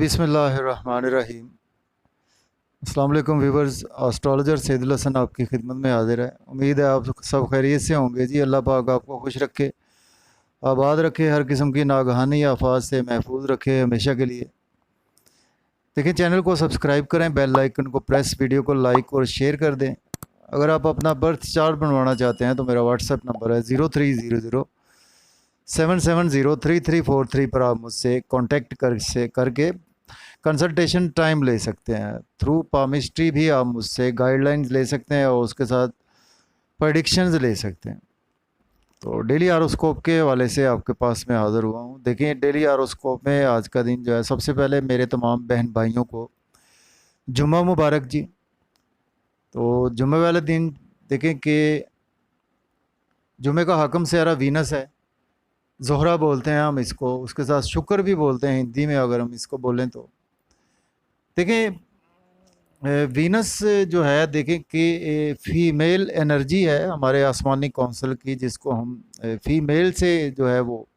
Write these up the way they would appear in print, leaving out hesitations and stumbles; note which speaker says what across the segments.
Speaker 1: बिस्मिल्लाहिर्रहमानिर्रहीम। अस्सलाम वालेकुम व्यूवर्स, एस्ट्रोलॉजर सैदुल हसन आपकी खिदमत में हाजिर है। उम्मीद है आप सब खैरियत से होंगे जी। अल्लाह पाक आपको खुश रखे, आबाद रखे, हर किस्म की नागहानी आफात से महफूज रखे हमेशा के लिए। देखिए, चैनल को सब्सक्राइब करें, बेल आइकन को प्रेस, वीडियो को लाइक और शेयर कर दें। अगर आप अपना बर्थ चार्ट बनवाना चाहते हैं तो मेरा व्हाट्सएप नंबर है 030077033343 पर आप मुझसे कॉन्टेक्ट करके कंसल्टेशन टाइम ले सकते हैं। थ्रू पामिस्ट्री भी आप मुझसे गाइडलाइंस ले सकते हैं और उसके साथ प्रेडिक्शंस ले सकते हैं। तो डेली आरोस्कोप के हवाले से आपके पास मैं हाज़िर हुआ हूँ। देखिए, डेली आरोस्कोप में आज का दिन जो है, सबसे पहले मेरे तमाम बहन भाइयों को जुम्मा मुबारक जी। तो जुम्मे वाले दिन देखें कि जुम्मे का हाकम सियारा वीनस है, ज़ोहरा बोलते हैं हम इसको, उसके साथ शुक्र भी बोलते हैं हिंदी में अगर हम इसको बोलें तो। देखें, वीनस जो है, देखें कि फ़ीमेल एनर्जी है हमारे आसमानी कौंसल की, जिसको हम फ़ीमेल से जो है वो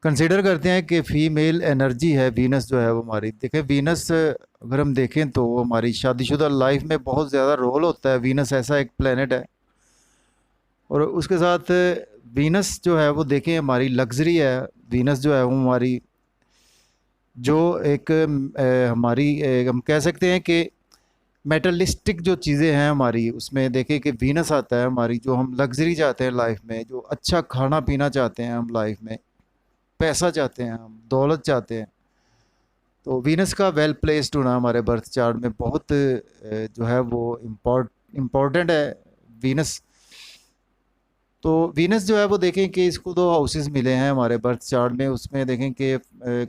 Speaker 1: कंसीडर करते हैं कि फ़ीमेल एनर्जी है वीनस जो है वो हमारी। देखें, वीनस अगर हम देखें तो वो हमारी शादीशुदा लाइफ में बहुत ज़्यादा रोल होता है। वीनस ऐसा एक प्लेनेट है और उसके साथ वीनस जो है वो देखें हमारी लग्जरी है। वीनस जो है वो हमारी जो एक हमारी हम कह सकते हैं कि मेटलिस्टिक जो चीज़ें हैं हमारी, उसमें देखें कि वीनस आता है हमारी। जो हम लग्जरी चाहते हैं लाइफ में, जो अच्छा खाना पीना चाहते हैं हम लाइफ में, पैसा चाहते हैं हम, दौलत चाहते हैं, तो वीनस का वेल प्लेस्ड होना हमारे बर्थ चार्ट में बहुत जो है वो इम्पोर्टेंट है वीनस। तो वीनस जो है वो देखें कि इसको दो हाउसेस मिले हैं हमारे बर्थ चार्ट में। उसमें देखें कि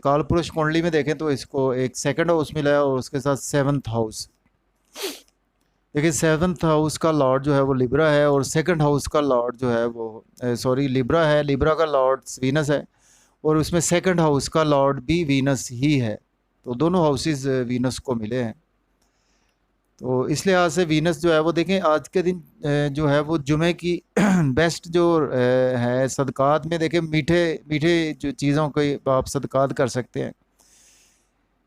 Speaker 1: काल पुरुष कुंडली में देखें तो इसको एक सेकंड हाउस मिला है और उसके साथ सेवन्थ हाउस। देखिए, सेवन्थ हाउस का लॉर्ड जो है वो लिब्रा है और सेकंड हाउस का लॉर्ड जो है वो लिब्रा है। लिब्रा का लॉर्ड वीनस है और उसमें सेकंड हाउस का लॉर्ड भी वीनस ही है। तो दोनों हाउसेस वीनस को मिले हैं। तो इस लिहाज से वीनस जो है वो देखें आज के दिन जो है वो जुमे की बेस्ट जो है सदकात में, देखें मीठे मीठे जो चीज़ों के आप सदकात कर सकते हैं।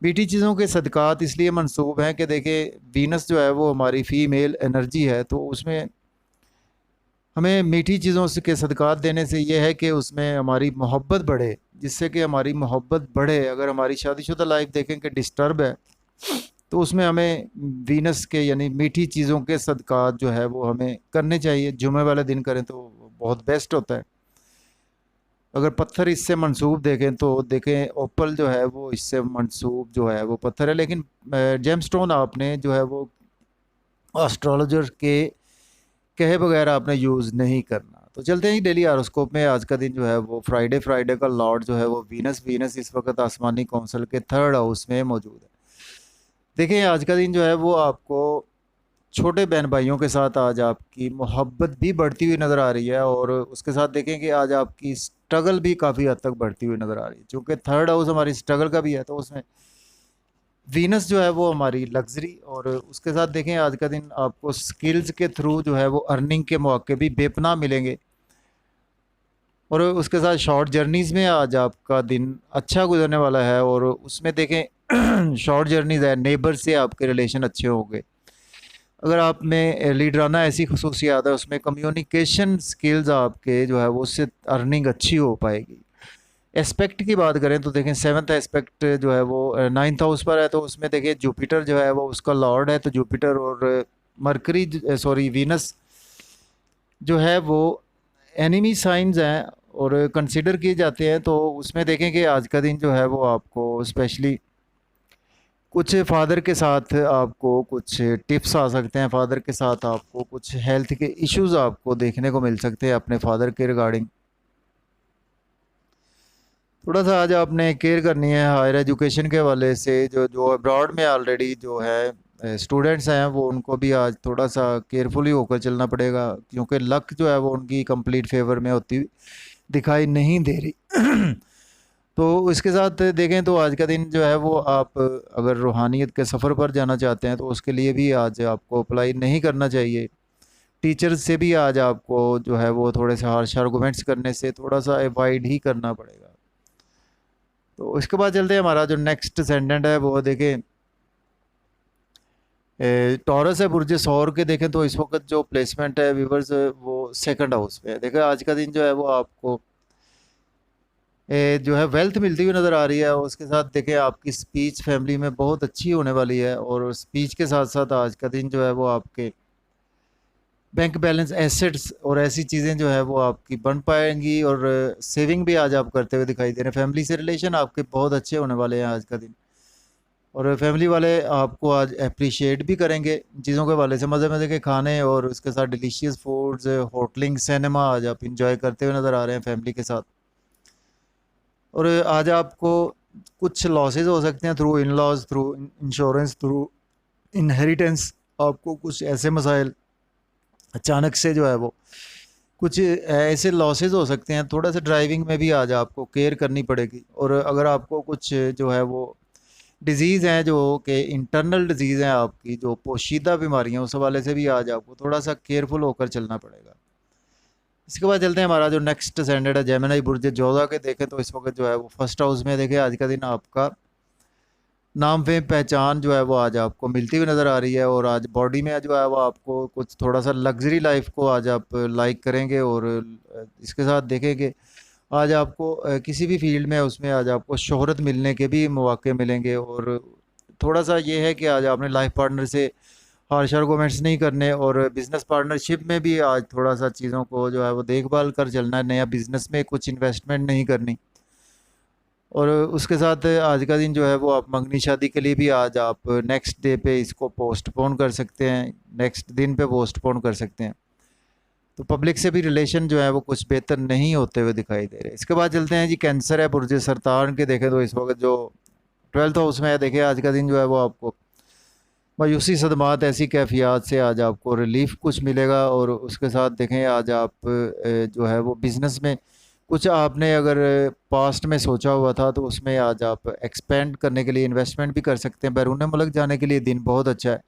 Speaker 1: मीठी चीज़ों के सदकात इसलिए मंसूब हैं कि देखें वीनस जो है वो हमारी फ़ीमेल एनर्जी है, तो उसमें हमें मीठी चीज़ों से के सदकात देने से ये है कि उसमें हमारी मोहब्बत बढ़े, जिससे कि हमारी मोहब्बत बढ़े। अगर हमारी शादीशुदा लाइफ देखें कि डिस्टर्ब है तो उसमें हमें वीनस के यानी मीठी चीज़ों के सदकात जो है वो हमें करने चाहिए। जुमे वाले दिन करें तो बहुत बेस्ट होता है। अगर पत्थर इससे मंसूब देखें तो देखें ओपल जो है वो इससे मंसूब जो है वो पत्थर है, लेकिन जेमस्टोन आपने जो है वो एस्ट्रोलॉजर के कहे बगैर आपने यूज़ नहीं करना। तो चलते हैं डेली हॉरोस्कोप में। आज का दिन जो है वो फ्राइडे का लॉर्ड जो है वो वीनस इस वक्त आसमानी कौंसल के थर्ड हाउस में मौजूद है। देखिए, आज का दिन जो है वो आपको छोटे बहन भाइयों के साथ आज आपकी मोहब्बत भी बढ़ती हुई नज़र आ रही है और उसके साथ देखें कि आज आपकी स्ट्रगल भी काफ़ी हद तक बढ़ती हुई नज़र आ रही है। चूँकि थर्ड हाउस हमारी स्ट्रगल का भी है तो उसमें वीनस जो है वो हमारी लग्जरी, और उसके साथ देखें आज का दिन आपको स्किल्स के थ्रू जो है वो अर्निंग के मौके भी बेपनाह मिलेंगे। और उसके साथ शॉर्ट जर्नीज़ में आज आपका दिन अच्छा गुजरने वाला है और उसमें देखें शॉर्ट जर्नीज़ है, नेबर से आपके रिलेशन अच्छे होंगे। अगर आप में लीडराना ऐसी खसूसियात है, उसमें कम्युनिकेशन स्किल्स आपके जो है वो उससे अर्निंग अच्छी हो पाएगी। एस्पेक्ट की बात करें तो देखें सेवन्थ एस्पेक्ट जो है वो नाइन्थ हाउस पर है, तो उसमें देखिए जुपिटर जो है वो उसका लॉर्ड है। तो जुपिटर और मरकरी वीनस जो है वो एनिमी साइंस हैं और कंसिडर किए जाते हैं। तो उसमें देखें कि आज का दिन जो है वो आपको स्पेशली कुछ फादर के साथ आपको कुछ टिप्स आ सकते हैं, फादर के साथ आपको कुछ हेल्थ के इश्यूज आपको देखने को मिल सकते हैं अपने फादर के रिगार्डिंग। थोड़ा सा आज आपने केयर करनी है हायर एजुकेशन के हवाले से। जो जो अब्रॉड में ऑलरेडी जो है स्टूडेंट्स हैं वो उनको भी आज थोड़ा सा केयरफुली होकर चलना पड़ेगा, क्योंकि लक जो है वो उनकी कंप्लीट फेवर में होती दिखाई नहीं दे रही। तो इसके साथ देखें तो आज का दिन जो है वो आप अगर रूहानियत के सफ़र पर जाना चाहते हैं तो उसके लिए भी आज आपको अप्लाई नहीं करना चाहिए। टीचर्स से भी आज आपको जो है वो थोड़े से हार्श आर्गूमेंट्स करने से थोड़ा सा अवॉइड ही करना पड़ेगा। तो इसके बाद चलते हैं, हमारा जो नेक्स्ट असेंडेंट है वो देखें टॉरस है, बुर्ज सौर के देखें तो इस वक्त जो प्लेसमेंट है व्यूवर्स वो सेकंड हाउस में है। देखें आज का दिन जो है वो आपको जो है वेल्थ मिलती हुई नज़र आ रही है, और उसके साथ देखें आपकी स्पीच फैमिली में बहुत अच्छी होने वाली है, और स्पीच के साथ साथ आज का दिन जो है वो आपके बैंक बैलेंस एसेट्स और ऐसी चीज़ें जो है वो आपकी बन पाएंगी, और सेविंग भी आज आप करते हुए दिखाई दे रहे हैं। फैमिली से रिलेशन आपके बहुत अच्छे होने वाले हैं आज का दिन, और फैमिली वाले आपको आज अप्रिशिएट भी करेंगे चीज़ों के वाले से। मज़े मज़े के खाने और उसके साथ डिलीशियस फूड्स, होटलिंग, सिनेमा आज आप इंजॉय करते हुए नज़र आ रहे हैं फैमिली के साथ। और आज आपको कुछ लॉसेस हो सकते हैं through in laws, through insurance, through inheritance. आपको कुछ ऐसे मसाइल अचानक से जो है वो कुछ ऐसे लॉसेस हो सकते हैं। थोड़ा सा ड्राइविंग में भी आज आपको केयर करनी पड़ेगी, और अगर आपको कुछ जो है वो डिज़ीज़ हैं जो कि इंटरनल डिज़ीज़ हैं आपकी, जो पोशीदा बीमारियां, उस हवाले से भी आज आपको थोड़ा सा केयरफुल होकर चलना पड़ेगा। इसके बाद चलते हैं, हमारा जो नेक्स्ट स्टैंडर्ड है जेमिनी बुर्ज जोधा के देखें तो इस वक्त जो है वो फर्स्ट हाउस में। देखें आज का दिन आपका नाम फेम पहचान जो है वो आज आपको मिलती हुई नज़र आ रही है, और आज बॉडी में जो है वो आपको कुछ थोड़ा सा लग्जरी लाइफ को आज आप लाइक करेंगे। और इसके साथ देखेंगे आज आपको किसी भी फील्ड में उसमें आज आपको शोहरत मिलने के भी मौके मिलेंगे, और थोड़ा सा ये है कि आज आपने लाइफ पार्टनर से हार्श आर्गूमेंट्स नहीं करने, और बिज़नेस पार्टनरशिप में भी आज थोड़ा सा चीज़ों को जो है वो देखभाल कर चलना है। नया बिज़नेस में कुछ इन्वेस्टमेंट नहीं करनी, और उसके साथ आज का दिन जो है वो आप मंगनी शादी के लिए भी आज आप नेक्स्ट डे पे इसको पोस्टपोन कर सकते हैं, नेक्स्ट दिन पे पोस्टपोन कर सकते हैं। तो पब्लिक से भी रिलेशन जो है वो कुछ बेहतर नहीं होते हुए दिखाई दे रहे। इसके बाद चलते हैं जी, कैंसर है बुर्ज सरतान के देखें तो इस वक्त जो 12th हाउस में है। देखें आज का दिन जो है वो आपको मायूसी, सदमात, ऐसी कैफियत से आज आपको रिलीफ कुछ मिलेगा, और उसके साथ देखें आज आप जो है वो बिज़नेस में कुछ आपने अगर पास्ट में सोचा हुआ था तो उसमें आज आप एक्सपेंड करने के लिए इन्वेस्टमेंट भी कर सकते हैं। बैरून मुल्क जाने के लिए दिन बहुत अच्छा है,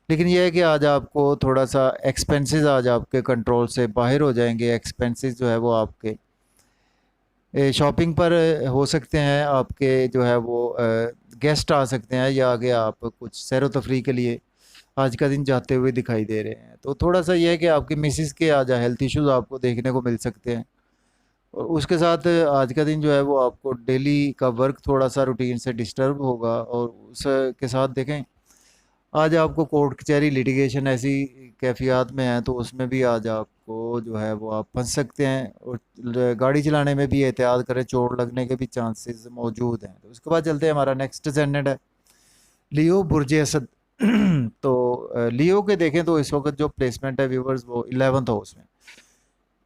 Speaker 1: लेकिन यह है कि आज आपको थोड़ा सा एक्सपेंसेस आज आपके कंट्रोल से बाहर हो जाएंगे। एक्सपेंसेस जो है वो आपके शॉपिंग पर हो सकते हैं, आपके जो है वो गेस्ट आ सकते हैं, या आगे आप कुछ सैर व तफरी के लिए आज का दिन जाते हुए दिखाई दे रहे हैं। तो थोड़ा सा ये है कि आपकी मिसिस के आज हेल्थ इश्यूज़ आपको देखने को मिल सकते हैं, और उसके साथ आज का दिन जो है वो आपको डेली का वर्क थोड़ा सा रूटीन से डिस्टर्ब होगा, और उसके साथ देखें आज आपको कोर्ट कचहरी लिटिगेशन ऐसी कैफियत में है तो उसमें भी आज आपको जो है वो आप फंस सकते हैं, और गाड़ी चलाने में भी एहतियात करें, चोट लगने के भी चांसेस मौजूद हैं। तो उसके बाद चलते हैं, हमारा नेक्स्ट असेंडेंट है लियो बुर्ज असद। तो लियो के देखें तो इस वक्त जो प्लेसमेंट है व्यूवर्स वो 11th हाउस में।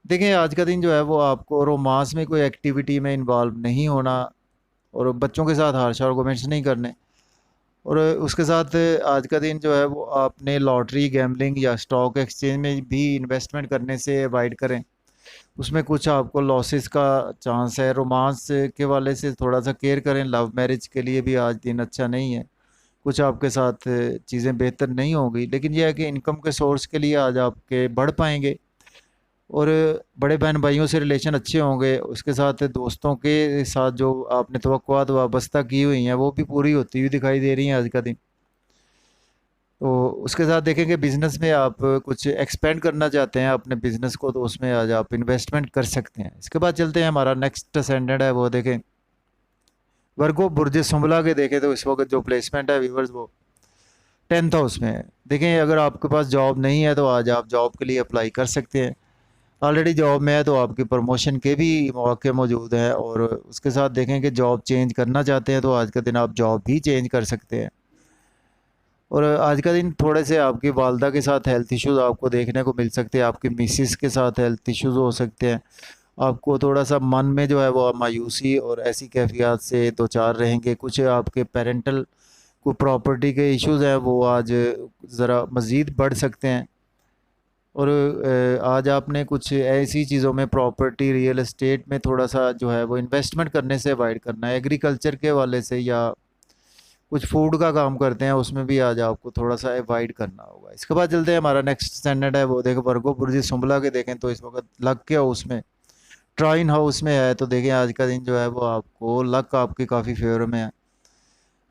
Speaker 1: देखें आज का दिन जो है वो आपको रोमांस में कोई एक्टिविटी में इन्वॉल्व नहीं होना, और बच्चों के साथ हार्श आर्गूमेंट्स नहीं करने, और उसके साथ आज का दिन जो है वो आपने लॉटरी, गैम्बलिंग या स्टॉक एक्सचेंज में भी इन्वेस्टमेंट करने से अवॉइड करें, उसमें कुछ आपको लॉसेस का चांस है। रोमांस के वाले से थोड़ा सा केयर करें। लव मैरिज के लिए भी आज दिन अच्छा नहीं है, कुछ आपके साथ चीज़ें बेहतर नहीं होंगी, लेकिन यह है कि इनकम के सोर्स के लिए आज आपके बढ़ पाएंगे, और बड़े बहन भाइयों से रिलेशन अच्छे होंगे। उसके साथ दोस्तों के साथ जो आपने तवक्कुआत वाबस्ता की हुई हैं वो भी पूरी होती हुई दिखाई दे रही हैं आज का दिन। तो उसके साथ देखेंगे बिज़नेस में आप कुछ एक्सपेंड करना चाहते हैं अपने बिज़नेस को, तो उसमें आज आप इन्वेस्टमेंट कर सकते हैं। इसके बाद चलते हैं, हमारा नेक्स्ट असेंडेंट है वो देखें वर्गो बुर्ज सुंबला के देखें तो इस वक्त जो प्लेसमेंट है व्यूवर्स वो 10th हाउस में है। देखें अगर आपके पास जॉब नहीं है तो आज आप जॉब के लिए अप्लाई कर सकते हैं। ऑलरेडी जॉब में है तो आपकी प्रमोशन के भी मौके मौजूद हैं, और उसके साथ देखें कि जॉब चेंज करना चाहते हैं तो आज का दिन आप जॉब भी चेंज कर सकते हैं। और आज का दिन थोड़े से आपकी वालदा के साथ हेल्थ इश्यूज़ आपको देखने को मिल सकते हैं, आपकी मिसिस के साथ हेल्थ इश्यूज़ हो सकते हैं। आपको थोड़ा सा मन में जो है वो मायूसी और ऐसी कैफियत से दो चार रहेंगे। कुछ आपके पेरेंटल को प्रॉपर्टी के इश्यूज़ हैं वो आज ज़रा मज़ीद बढ़ सकते हैं, और आज आपने कुछ ऐसी चीज़ों में प्रॉपर्टी, रियल एस्टेट में थोड़ा सा जो है वो इन्वेस्टमेंट करने से अवॉइड करना है। एग्रीकल्चर के वाले से या कुछ फूड का काम करते हैं उसमें भी आज आपको थोड़ा सा अवॉइड करना होगा। इसके बाद चलते हैं, हमारा नेक्स्ट स्टैंडर्ड है वो देखो वर्गो बुर्ज सुंबला के देखें तो इस वक्त लग के उसमें ट्राइन हाउस में है, तो देखें आज का दिन जो है वो आपको लक आपकी काफ़ी फेवर में है।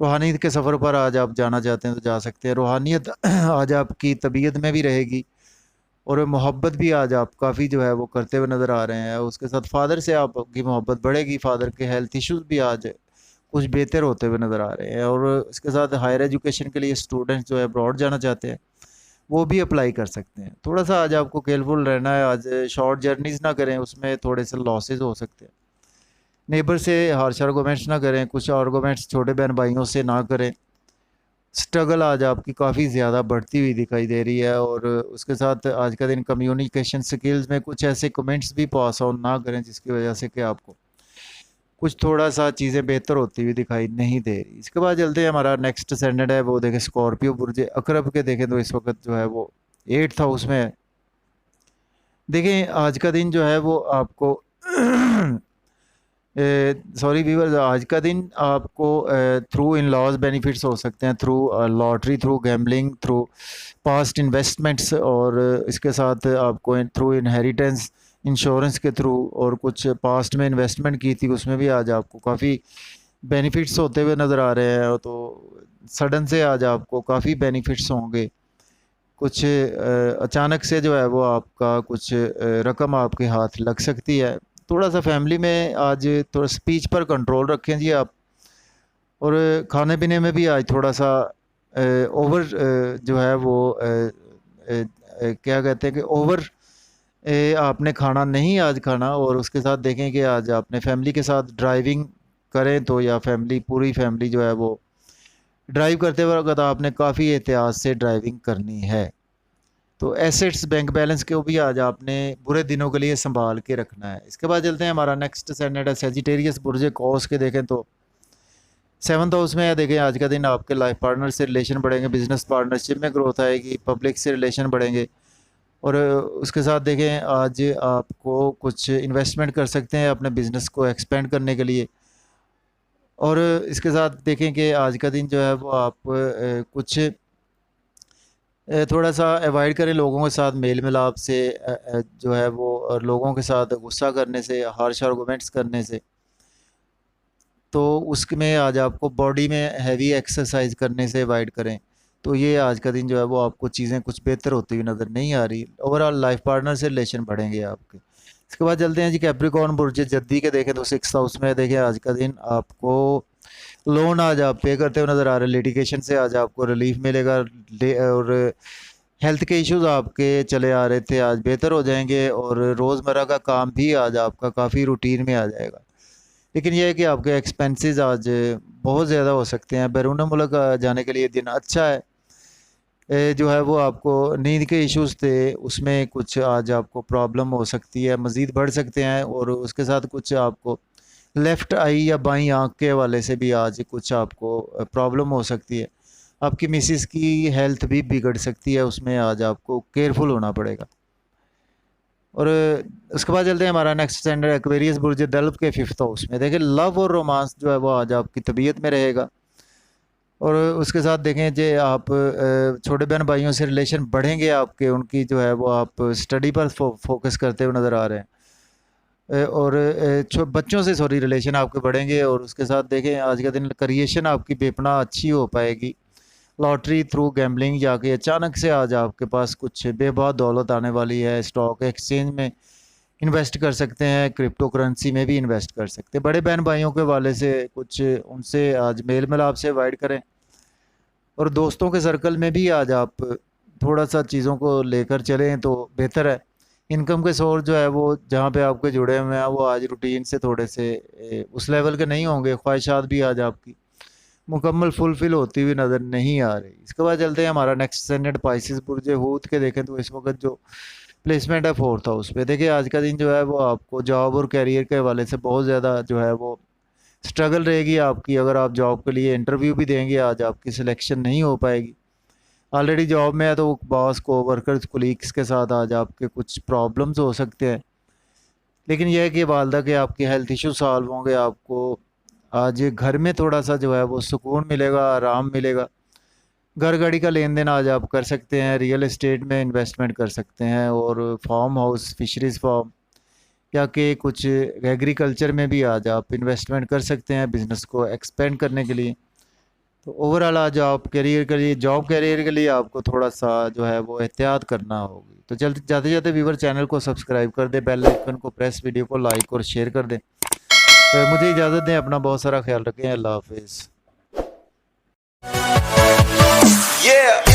Speaker 1: रूहानियत के सफ़र पर आज आप जाना चाहते हैं तो जा सकते हैं। रूहानियत आज आपकी तबीयत में भी रहेगी, और मोहब्बत भी आज आप काफ़ी जो है वो करते हुए नज़र आ रहे हैं। उसके साथ फादर से आपकी मोहब्बत बढ़ेगी, फादर के हेल्थ इश्यूज़ भी आज कुछ बेहतर होते हुए नज़र आ रहे हैं। और इसके साथ हायर एजुकेशन के लिए स्टूडेंट्स जो है अब्रॉड जाना चाहते हैं वो भी अप्लाई कर सकते हैं। थोड़ा सा आज आपको केयरफुल रहना है, आज शॉर्ट जर्नीज़ ना करें, उसमें थोड़े से लॉसेज हो सकते हैं। नेबर से हार्श आर्गूमेंट्स ना करें, कुछ आर्गूमेंट्स छोटे बहन भाइयों से ना करें। स्ट्रगल आज आपकी काफ़ी ज़्यादा बढ़ती हुई दिखाई दे रही है। और उसके साथ आज का दिन कम्युनिकेशन स्किल्स में कुछ ऐसे कमेंट्स भी पास आउट ना करें जिसकी वजह से कि आपको कुछ थोड़ा सा चीज़ें बेहतर होती हुई दिखाई नहीं दे रही। इसके बाद चलते हैं, हमारा नेक्स्ट स्टैंडर्ड है वो देखें स्कॉर्पियो बुर्ज अकरब के। देखें तो इस वक्त जो है वो 8th हाउस में है। देखें आज का दिन जो है वो आपको सॉरी व्यूअर्स, आज का दिन आपको थ्रू इन लॉज बेनिफिट्स हो सकते हैं, through lottery, through gambling, through past investments, और इसके साथ आपको थ्रू इनहेरिटेंस, इंश्योरेंस के थ्रू, और कुछ पास्ट में इन्वेस्टमेंट की थी उसमें भी आज आपको काफ़ी बेनिफिट्स होते हुए नज़र आ रहे हैं। तो सडन से आज आपको काफ़ी बेनिफिट्स होंगे। कुछ अचानक से जो है वो आपका कुछ रकम आपके हाथ लग सकती है। थोड़ा सा फैमिली में आज थोड़ा स्पीच पर कंट्रोल रखें जी आप। और खाने पीने में भी आज थोड़ा सा ओवर जो है वो क्या कहते हैं कि ओवर आपने खाना नहीं आज खाना। और उसके साथ देखें कि आज आपने फैमिली के साथ ड्राइविंग करें तो, या फैमिली पूरी फैमिली जो है वो ड्राइव करते वक्त आपने काफ़ी एहतियात से ड्राइविंग करनी है। तो एसेट्स बैंक बैलेंस को भी आज आपने बुरे दिनों के लिए संभाल के रखना है। इसके बाद चलते हैं, हमारा नेक्स्ट सैनेट है सेजिटेरियस बुर्ज कौस के। देखें तो 7th हाउस में है। देखें आज का दिन आपके लाइफ पार्टनर से रिलेशन बढ़ेंगे, बिजनेस पार्टनरशिप में ग्रोथ आएगी, पब्लिक से रिलेशन बढ़ेंगे। और उसके साथ देखें आज आपको कुछ इन्वेस्टमेंट कर सकते हैं अपने बिज़नेस को एक्सपेंड करने के लिए। और इसके साथ देखें कि आज का दिन जो है वो आप कुछ थोड़ा सा अवॉइड करें लोगों के साथ मेल मिलाप से, जो है वो, और लोगों के साथ गुस्सा करने से, हार्श आर्गूमेंट्स करने से। तो उसमें आज आपको बॉडी में हैवी एक्सरसाइज करने से अवॉइड करें। तो ये आज का दिन जो है वो आपको चीज़ें कुछ बेहतर होती हुई नज़र नहीं आ रही। ओवरऑल लाइफ पार्टनर से रिलेशन बढ़ेंगे आपके। इसके बाद चलते हैं जी कैप्रिकॉर्न बुर्ज जद्दी के। देखें तो 6th हाउस में देखें आज का दिन आपको लोन आज आप पे करते हुए नज़र आ रहे हैं, लिटिगेशन से आज आपको रिलीफ मिलेगा। और हेल्थ के इश्यूज आपके चले आ रहे थे आज बेहतर हो जाएंगे, और रोज़मर्रा का काम भी आज आपका काफ़ी रूटीन में आ जाएगा। लेकिन यह है कि आपके एक्सपेंसेस आज बहुत ज़्यादा हो सकते हैं। बैरून मुल्क जाने के लिए दिन अच्छा है। जो है वो आपको नींद के इश्यूज थे उसमें कुछ आज आपको प्रॉब्लम हो सकती है, मज़ीद बढ़ सकते हैं। और उसके साथ कुछ आपको लेफ़्ट आई या बाईं आंख के हवाले से भी आज कुछ आपको प्रॉब्लम हो सकती है। आपकी मिसिस की हेल्थ भी बिगड़ सकती है, उसमें आज आपको केयरफुल होना पड़ेगा। और उसके बाद चलते हैं, हमारा नेक्स्ट स्टैंडर्ड एक्वेरियस बुर्ज दल्ब के 5th हाउस में। देखिए लव और रोमांस जो है वो आज आपकी तबीयत में रहेगा। और उसके साथ देखें जो आप छोटे बहन भाइयों से रिलेशन बढ़ेंगे आपके, उनकी जो है वो आप स्टडी पर फोकस करते हुए नज़र आ रहे हैं। और बच्चों से सॉरी रिलेशन आपके बढ़ेंगे। और उसके साथ देखें आज का दिन क्रिएशन आपकी बेपना अच्छी हो पाएगी। लॉटरी थ्रू गैम्बलिंग जाके अचानक से आज आपके पास कुछ बेबाक दौलत आने वाली है। स्टॉक एक्सचेंज में इन्वेस्ट कर सकते हैं, क्रिप्टो करेंसी में भी इन्वेस्ट कर सकते हैं। बड़े बहन भाइयों के वाले से कुछ उनसे आज मेल मिलाप से अवॉइड करें। और दोस्तों के सर्कल में भी आज आप थोड़ा सा चीज़ों को लेकर चलें तो बेहतर है। इनकम के सोर्स जो है वो जहाँ पे आपके जुड़े हुए हैं वो आज रूटीन से थोड़े से उस लेवल के नहीं होंगे। ख्वाहिशात भी आज आपकी मुकम्मल फुलफ़िल होती हुई नज़र नहीं आ रही। इसके बाद चलते हैं, हमारा नेक्स्ट स्टैंडर्ड पाइसेस बुर्ज हूत के। देखें तो इस वक्त जो प्लेसमेंट है 4th हाउस पे। देखिए आज का दिन जो है वो आपको जॉब और कैरियर के हवाले से बहुत ज़्यादा जो है वो स्ट्रगल रहेगी आपकी। अगर आप जॉब के लिए इंटरव्यू भी देंगे आज आपकी सिलेक्शन नहीं हो पाएगी। ऑलरेडी जॉब में है तो बॉस को, वर्कर्स, कोलीग्स के साथ आज आपके कुछ प्रॉब्लम्स हो सकते हैं। लेकिन यह है कि वालदा के आपके हेल्थ इशू सॉल्व होंगे। आपको आज घर में थोड़ा सा जो है वो सुकून मिलेगा, आराम मिलेगा। घर गाड़ी का लेन देन आज आप कर सकते हैं, रियल एस्टेट में इन्वेस्टमेंट कर सकते हैं। और फार्म हाउस, फिशरीज़ फार्म, या कि कुछ एग्रीकल्चर में भी आज आप इन्वेस्टमेंट कर सकते हैं बिज़नेस को एक्सपेंड करने के लिए। तो ओवरऑल आज आप करियर के लिए, जॉब करियर के लिए आपको थोड़ा सा जो है वो एहतियात करना होगी। तो जल्द जाते जाते व्यूवर चैनल को सब्सक्राइब कर दे, बेल आइकन को प्रेस, वीडियो को लाइक और शेयर कर दें। तो मुझे इजाज़त दें, अपना बहुत सारा ख्याल रखें। अल्लाह हाफिज़।
Speaker 2: Yeah.